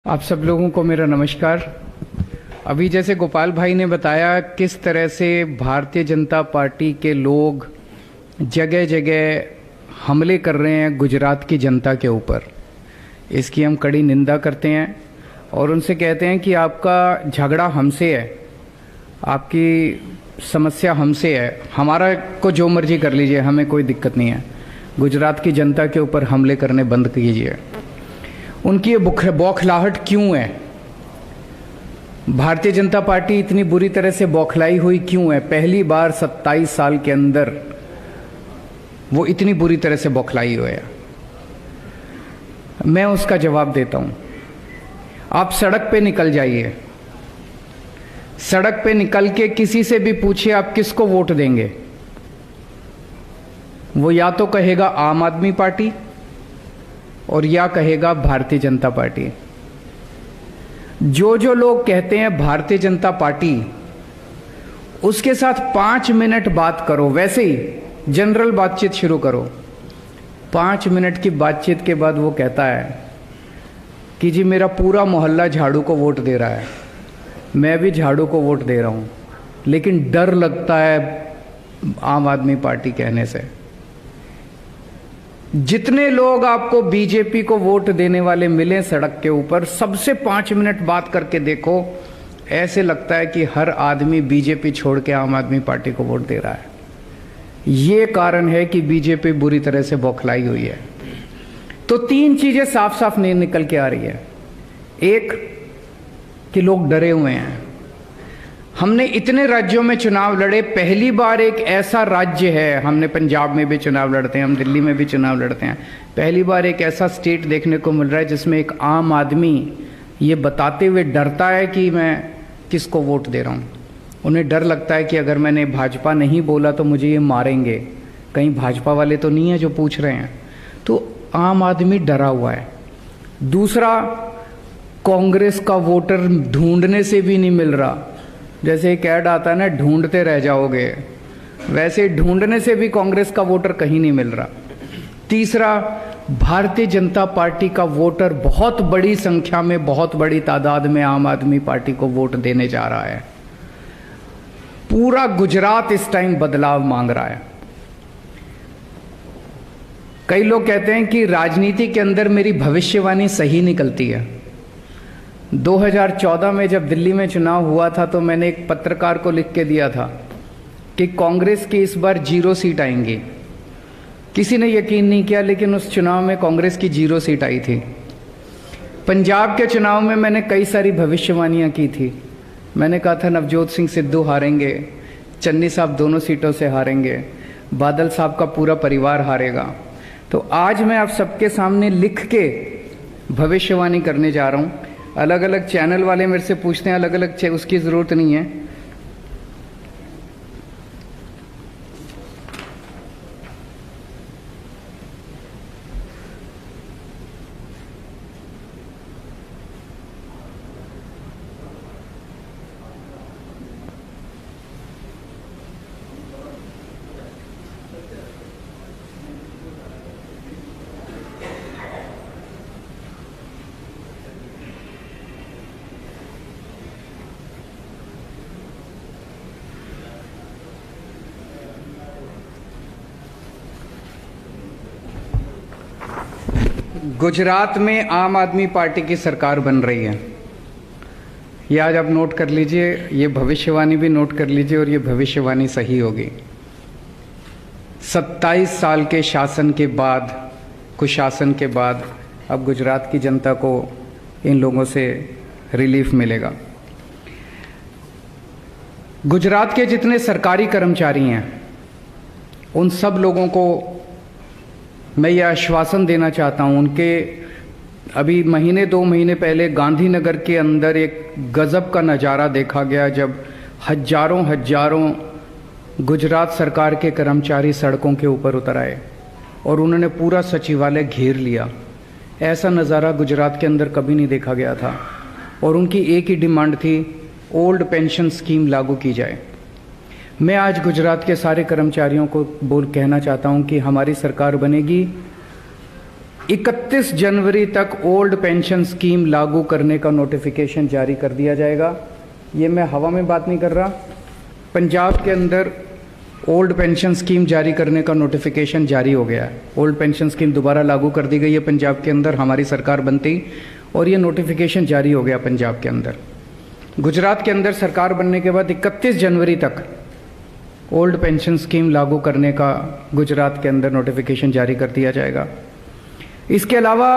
आप सब लोगों को मेरा नमस्कार। अभी जैसे गोपाल भाई ने बताया किस तरह से भारतीय जनता पार्टी के लोग जगह जगह हमले कर रहे हैं गुजरात की जनता के ऊपर, इसकी हम कड़ी निंदा करते हैं और उनसे कहते हैं कि आपका झगड़ा हमसे है, आपकी समस्या हमसे है, हमारा को जो मर्जी कर लीजिए, हमें कोई दिक्कत नहीं है। गुजरात की जनता के ऊपर हमले करने बंद कीजिए। उनकी ये बौखलाहट क्यों है? भारतीय जनता पार्टी इतनी बुरी तरह से बौखलाई हुई क्यों है? पहली बार 27 साल के अंदर वो इतनी बुरी तरह से बौखलाई हुई है। मैं उसका जवाब देता हूं। आप सड़क पे निकल जाइए, सड़क पे निकल के किसी से भी पूछिए आप किसको वोट देंगे, वो या तो कहेगा आम आदमी पार्टी और या कहेगा भारतीय जनता पार्टी। जो जो लोग कहते हैं भारतीय जनता पार्टी, उसके साथ 5 मिनट बात करो, वैसे ही जनरल बातचीत शुरू करो। 5 मिनट की बातचीत के बाद वो कहता है कि जी मेरा पूरा मोहल्ला झाड़ू को वोट दे रहा है, मैं भी झाड़ू को वोट दे रहा हूं, लेकिन डर लगता है आम आदमी पार्टी कहने से। जितने लोग आपको बीजेपी को वोट देने वाले मिले सड़क के ऊपर, सबसे 5 मिनट बात करके देखो, ऐसे लगता है कि हर आदमी बीजेपी छोड़ के आम आदमी पार्टी को वोट दे रहा है। ये कारण है कि बीजेपी बुरी तरह से बौखलाई हुई है। तो 3 चीजें साफ साफ नहीं निकल के आ रही है। एक कि लोग डरे हुए हैं। हमने इतने राज्यों में चुनाव लड़े, पहली बार एक ऐसा राज्य है, हमने पंजाब में भी चुनाव लड़ते हैं, हम दिल्ली में भी चुनाव लड़ते हैं, पहली बार एक ऐसा स्टेट देखने को मिल रहा है जिसमें एक आम आदमी ये बताते हुए डरता है कि मैं किसको वोट दे रहा हूँ। उन्हें डर लगता है कि अगर मैंने भाजपा नहीं बोला तो मुझे ये मारेंगे, कहीं भाजपा वाले तो नहीं है जो पूछ रहे हैं। तो आम आदमी डरा हुआ है। दूसरा, कांग्रेस का वोटर ढूंढने से भी नहीं मिल रहा। जैसे एक ऐड आता है ना, ढूंढते रह जाओगे, वैसे ढूंढने से भी कांग्रेस का वोटर कहीं नहीं मिल रहा। तीसरा, भारतीय जनता पार्टी का वोटर बहुत बड़ी संख्या में, बहुत बड़ी तादाद में आम आदमी पार्टी को वोट देने जा रहा है। पूरा गुजरात इस टाइम बदलाव मांग रहा है। कई लोग कहते हैं कि राजनीति के अंदर मेरी भविष्यवाणी सही निकलती है। 2014 में जब दिल्ली में चुनाव हुआ था तो मैंने एक पत्रकार को लिख के दिया था कि कांग्रेस की इस बार 0 सीट आएंगी। किसी ने यकीन नहीं किया, लेकिन उस चुनाव में कांग्रेस की 0 सीट आई थी। पंजाब के चुनाव में मैंने कई सारी भविष्यवाणियां की थी। मैंने कहा था नवजोत सिंह सिद्धू हारेंगे, चन्नी साहब दोनों सीटों से हारेंगे, बादल साहब का पूरा परिवार हारेगा। तो आज मैं आप सबके सामने लिख के भविष्यवाणी करने जा रहा हूं। अलग अलग चैनल वाले मेरे से पूछते हैं, अलग अलग उसकी जरूरत नहीं है। गुजरात में आम आदमी पार्टी की सरकार बन रही है। ये आज आप नोट कर लीजिए, ये भविष्यवाणी भी नोट कर लीजिए और ये भविष्यवाणी सही होगी। 27 साल के शासन के बाद, कुशासन के बाद अब गुजरात की जनता को इन लोगों से रिलीफ मिलेगा। गुजरात के जितने सरकारी कर्मचारी हैं उन सब लोगों को मैं ये आश्वासन देना चाहता हूँ। उनके अभी महीने 2 महीने पहले गांधीनगर के अंदर एक गजब का नज़ारा देखा गया, जब हजारों गुजरात सरकार के कर्मचारी सड़कों के ऊपर उतर आए और उन्होंने पूरा सचिवालय घेर लिया। ऐसा नज़ारा गुजरात के अंदर कभी नहीं देखा गया था। और उनकी एक ही डिमांड थी, ओल्ड पेंशन स्कीम लागू की जाए। मैं आज गुजरात के सारे कर्मचारियों को कहना चाहता हूं कि हमारी सरकार बनेगी, 31 जनवरी तक ओल्ड पेंशन स्कीम लागू करने का नोटिफिकेशन जारी कर दिया जाएगा। ये मैं हवा में बात नहीं कर रहा। पंजाब के अंदर ओल्ड पेंशन स्कीम जारी करने का नोटिफिकेशन जारी हो गया है। ओल्ड पेंशन स्कीम दोबारा लागू कर दी गई है पंजाब के अंदर, हमारी सरकार बनती, और ये नोटिफिकेशन जारी हो गया पंजाब के अंदर। गुजरात के अंदर सरकार बनने के बाद 31 जनवरी तक ओल्ड पेंशन स्कीम लागू करने का गुजरात के अंदर नोटिफिकेशन जारी कर दिया जाएगा। इसके अलावा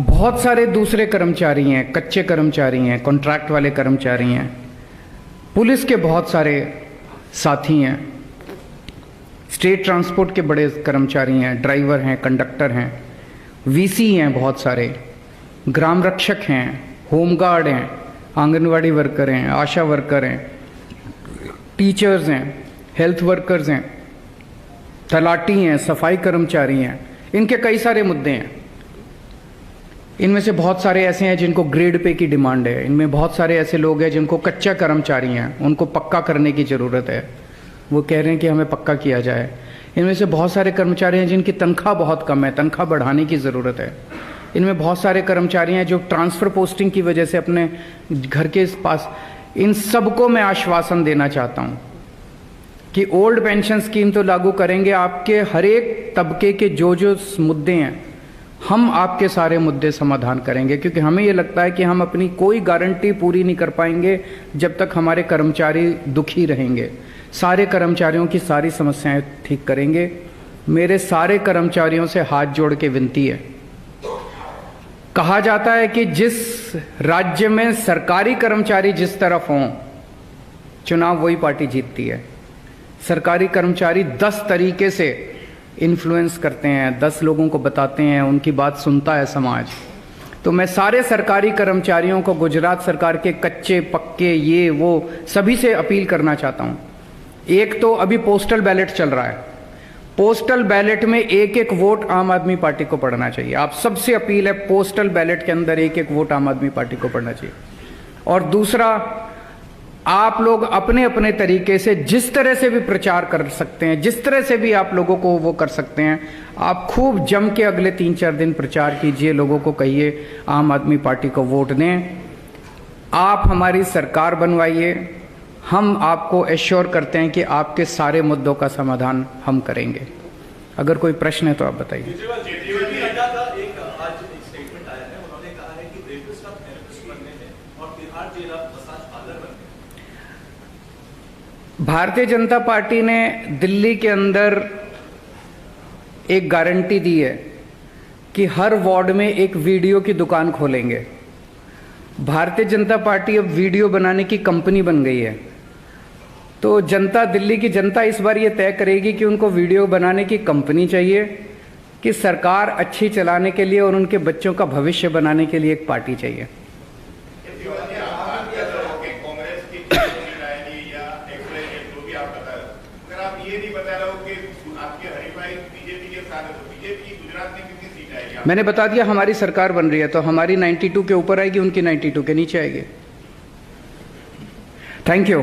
बहुत सारे दूसरे कर्मचारी हैं, कच्चे कर्मचारी हैं, कॉन्ट्रैक्ट वाले कर्मचारी हैं, पुलिस के बहुत सारे साथी हैं, स्टेट ट्रांसपोर्ट के बड़े कर्मचारी हैं, ड्राइवर हैं, कंडक्टर हैं, वीसी हैं, बहुत सारे ग्राम रक्षक हैं, होमगार्ड हैं, आंगनवाड़ी वर्कर हैं, आशा वर्कर हैं, टीचर्स हैं, हेल्थ वर्कर्स हैं, तलाटी हैं, सफाई कर्मचारी हैं। इनके कई सारे मुद्दे हैं। इनमें से बहुत सारे ऐसे हैं जिनको ग्रेड पे की डिमांड है। इनमें बहुत सारे ऐसे लोग हैं जिनको कच्चा कर्मचारी हैं, उनको पक्का करने की ज़रूरत है। वो कह रहे हैं कि हमें पक्का किया जाए। इनमें से बहुत सारे कर्मचारी हैं जिनकी तनख्वाह बहुत कम है, तनख्वाह बढ़ाने की ज़रूरत है। इनमें बहुत सारे कर्मचारी हैं जो ट्रांसफ़र पोस्टिंग की वजह से अपने घर के पास। इन सबको मैं आश्वासन देना चाहता हूँ कि ओल्ड पेंशन स्कीम तो लागू करेंगे, आपके हर एक तबके के जो जो मुद्दे हैं हम आपके सारे मुद्दे समाधान करेंगे, क्योंकि हमें ये लगता है कि हम अपनी कोई गारंटी पूरी नहीं कर पाएंगे जब तक हमारे कर्मचारी दुखी रहेंगे। सारे कर्मचारियों की सारी समस्याएं ठीक करेंगे। मेरे सारे कर्मचारियों से हाथ जोड़ के विनती है। कहा जाता है कि जिस राज्य में सरकारी कर्मचारी जिस तरफ हों, चुनाव वही पार्टी जीतती है। सरकारी कर्मचारी 10 तरीके से इन्फ्लुएंस करते हैं, 10 लोगों को बताते हैं, उनकी बात सुनता है समाज। तो मैं सारे सरकारी कर्मचारियों को, गुजरात सरकार के कच्चे पक्के ये वो सभी से अपील करना चाहता हूं। एक तो अभी पोस्टल बैलेट चल रहा है, पोस्टल बैलेट में एक एक वोट आम आदमी पार्टी को पड़ना चाहिए। आप सबसे अपील है, पोस्टल बैलेट के अंदर एक एक वोट आम आदमी पार्टी को पड़ना चाहिए। और दूसरा, आप लोग अपने अपने तरीके से जिस तरह से भी प्रचार कर सकते हैं, जिस तरह से भी आप लोगों को वो कर सकते हैं, आप खूब जम के अगले 3-4 दिन प्रचार कीजिए। लोगों को कहिए आम आदमी पार्टी को वोट दें, आप हमारी सरकार बनवाइए। हम आपको एश्योर करते हैं कि आपके सारे मुद्दों का समाधान हम करेंगे। अगर कोई प्रश्न है तो आप बताइए। भारतीय जनता पार्टी ने दिल्ली के अंदर एक गारंटी दी है कि हर वार्ड में एक वीडियो की दुकान खोलेंगे। भारतीय जनता पार्टी अब वीडियो बनाने की कंपनी बन गई है। तो जनता, दिल्ली की जनता इस बार ये तय करेगी कि उनको वीडियो बनाने की कंपनी चाहिए कि सरकार अच्छी चलाने के लिए और उनके बच्चों का भविष्य बनाने के लिए एक पार्टी चाहिए। मैंने बता दिया हमारी सरकार बन रही है तो हमारी 92 के ऊपर आएगी, उनकी 92 के नीचे आएगी। Thank you.